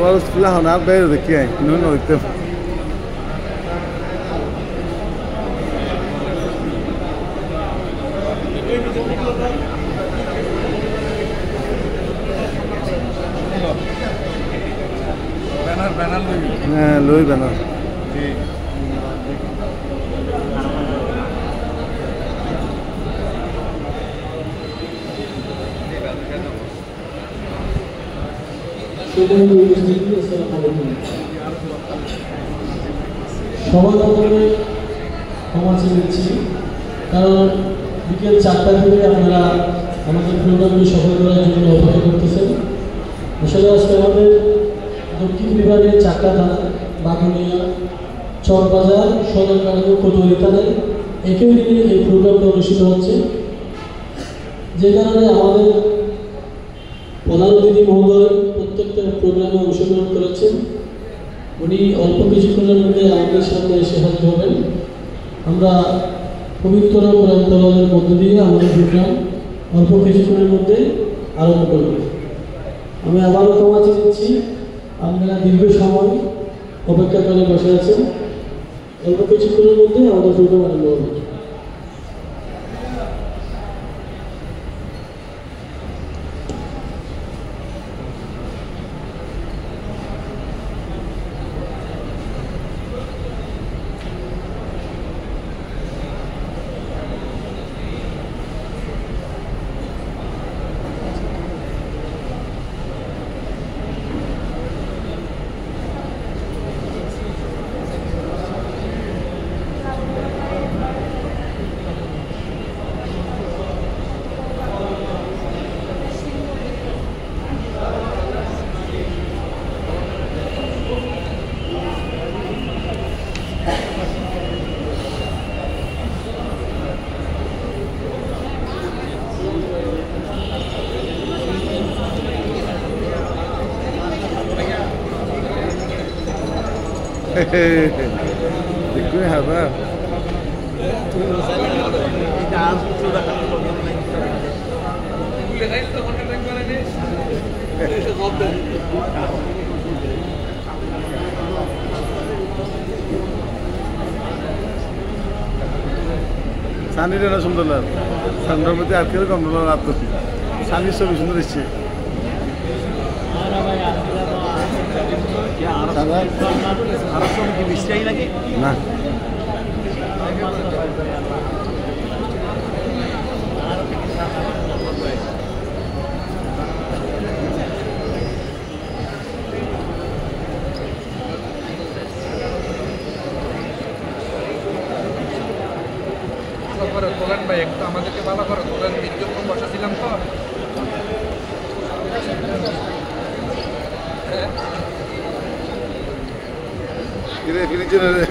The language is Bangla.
Agora os filhos arranhados bem daqui, hein? Não não tem. Nah, lui banner. সবার প্রথমে ক্ষমা চেয়ে নিচ্ছি, কারণ বিকেল 4টা থেকে আপনারা আমাদের প্রোগ্রামটি সফল করার জন্য অপেক্ষা করতেছেন। আসলে আজকে আমাদের দক্ষিণ বিভাগের 4টা থানা, বাগুনিয়া, চরবাজার, সদরকানু, কোতোয়ালি থানায় একই দিনে এই প্রোগ্রামটা অনুষ্ঠিত হচ্ছে, যে কারণে আমাদের প্রধান অতিথি মহোদয় প্রত্যেকটা প্রোগ্রামে অংশগ্রহণ করেছেন। উনি অল্প কিছুক্ষণের মধ্যে আমাদের সামনে এসে হাজির হবেন। আমরা পবিত্র কোরআন তেলাওয়াতের মধ্য দিয়ে আমাদের প্রোগ্রাম অল্প কিছুক্ষণের মধ্যে আরম্ভ করব। আমি আবারও ক্ষমা চেয়ে নিচ্ছি, আপনারা দীর্ঘ সময় অপেক্ষা করে বসে আছেন। অল্প কিছুক্ষণের মধ্যে আমাদের প্রোগ্রাম আরম্ভ হবে। Dikkat haber. Sani de nasıl dolar? Sandalye arkada kameralar attı. Sani sobi sundur işçi. না তোলেন ভাই, একটু আমাদেরকে ভালো করে তোলেন, বিজ্ঞাপন বসাছিলাম তো। ফিরে চলে